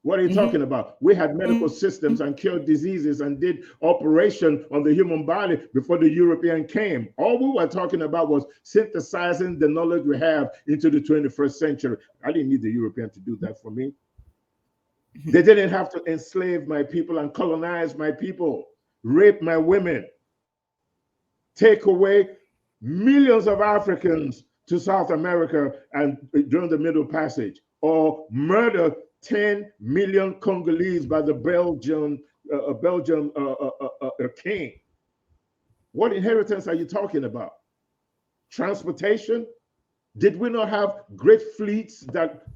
What are you talking about? We had medical systems and cured diseases and did operation on the human body before the European came. All we were talking about was synthesizing the knowledge we have into the 21st century. I didn't need the European to do that for me. They didn't have to enslave my people and colonize my people, rape my women, take away millions of Africans to South America and during the Middle Passage, or murder 10 million Congolese by the Belgian king. What inheritance are you talking about? Transportation? Did we not have great fleets that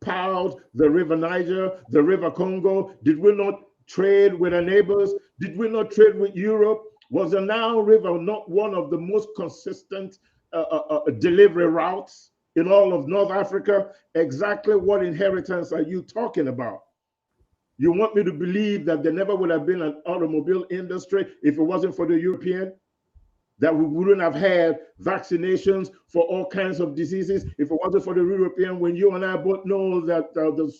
plowed the River Niger, the River Congo? Did we not trade with our neighbors? Did we not trade with Europe? Was the Nile River not one of the most consistent delivery routes in all of North Africa? Exactly what inheritance are you talking about? You want me to believe that there never would have been an automobile industry if it wasn't for the European? That we wouldn't have had vaccinations for all kinds of diseases if it wasn't for the European? When you and I both know that the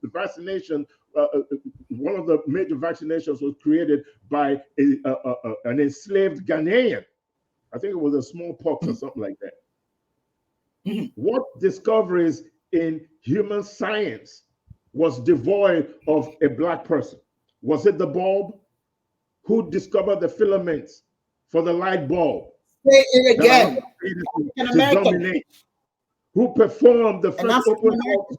vaccination, one of the major vaccinations was created by an enslaved Ghanaian. I think it was a smallpox or something like that. What discoveries in human science was devoid of a Black person? Was it the bulb? Who discovered the filaments for the light bulb? Say it again. To dominate. Who performed the first open heart?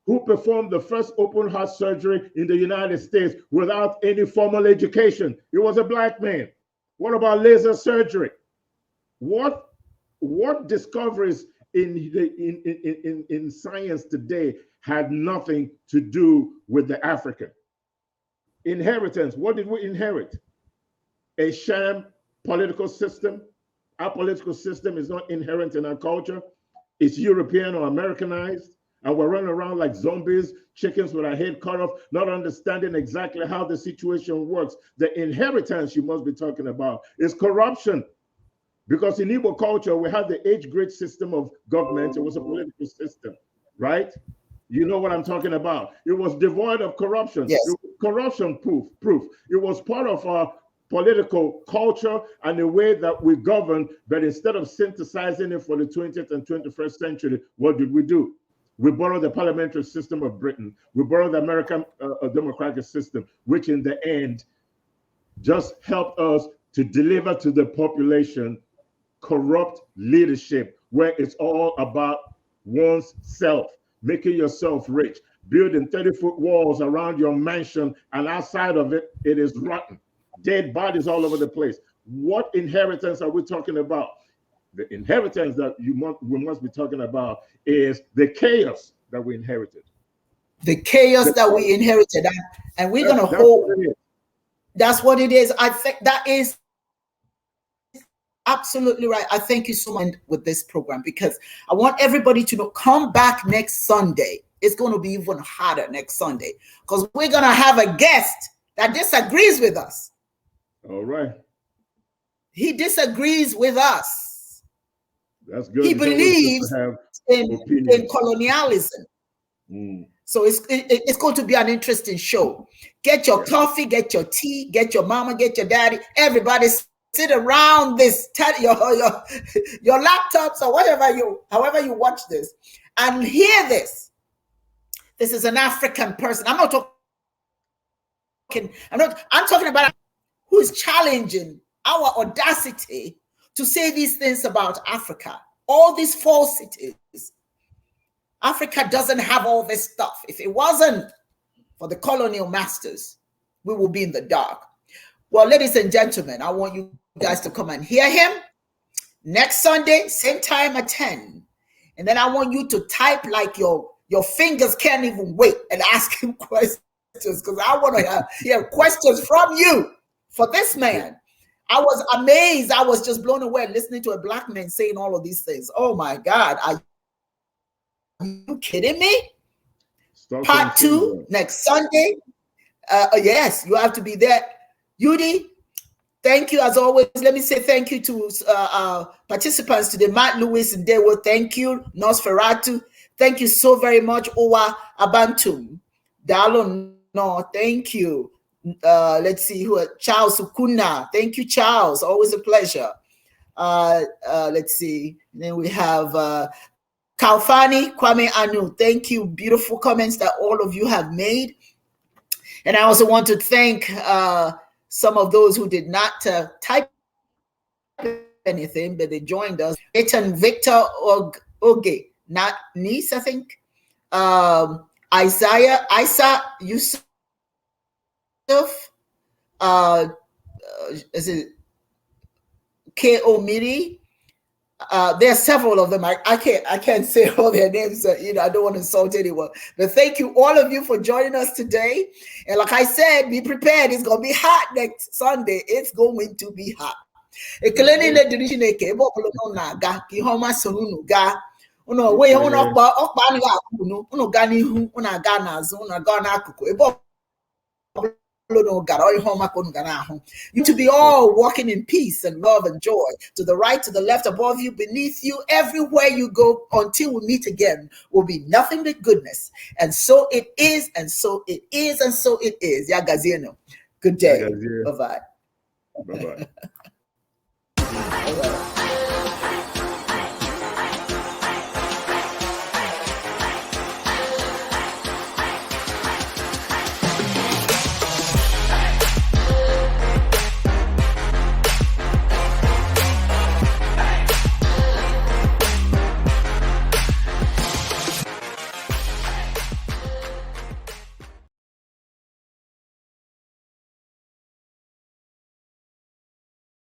Who performed the first open heart surgery in the United States without any formal education? It was a Black man. What about laser surgery? What discoveries in science today had nothing to do with the African? Inheritance. What did we inherit? A sham political system. Our political system is not inherent in our culture. It's European or Americanized, and we're running around like zombies, chickens with our head cut off, not understanding exactly how the situation works. The inheritance you must be talking about is corruption. Because in Igbo culture, we had the age grade system of government. It was a political system, right? You know what I'm talking about. It was devoid of corruption. Yes. Corruption proof. It was part of our political culture and the way that we govern, but instead of synthesizing it for the 20th and 21st century, what did we do? We borrowed the parliamentary system of Britain. We borrowed the American democratic system, which in the end just helped us to deliver to the population corrupt leadership, where it's all about one's self, making yourself rich, building 30-foot walls around your mansion, and outside of it, it is rotten. Dead bodies all over the place. What inheritance are we talking about? The inheritance that we must be talking about is the chaos that we inherited. The chaos that we inherited, and we're going to hold. That's what it is. I think that is absolutely right. I thank you so much with this program, because I want everybody to know, come back next Sunday. It's going to be even harder next Sunday, because we're going to have a guest that disagrees with us. All right. He disagrees with us. That's good. He believes in colonialism. So it's going to be an interesting show. Get your coffee, get your tea, get your mama, get your daddy. Everybody sit around this, your laptops or however you watch this, and hear this. This is an African person. I'm talking about who's challenging our audacity to say these things about Africa, all these falsities. Africa doesn't have all this stuff. If it wasn't for the colonial masters, we will be in the dark. Well, ladies and gentlemen, I want you guys to come and hear him next Sunday, same time at 10. And then I want you to type like your fingers can't even wait and ask him questions, because I want to hear questions from you for this man. I was amazed. I was just blown away listening to a black man saying all of these things. Oh my God. Are you kidding me? Part 2 next Sunday. Yes, you have to be there. Yudi, thank you as always. Let me say thank you to participants today. Matt Lewis and Dewo, thank you. Nosferatu, thank you so very much. Owa Abantu, Dalon, no, thank you. Let's see who. Charles Sukuna, thank you, Charles. Always a pleasure. Let's see. Then we have Kalfani Kwame Anu. Thank you. Beautiful comments that all of you have made. And I also want to thank some of those who did not type anything, but they joined us. Ethan Victor Oge, not niece, I think. Isaiah Yusuf. Is it K.O. Miri? There are several of them. I can't say all their names. I don't want to insult anyone. But thank you, all of you, for joining us today. And like I said, be prepared. It's going to be hot next Sunday. It's going to be hot. You to be all walking in peace and love and joy, to the right, to the left, above you, beneath you, everywhere you go, until we meet again, will be nothing but goodness. And so it is, and so it is, and so it is. Yagazieno. Good day. Bye-bye. Bye-bye.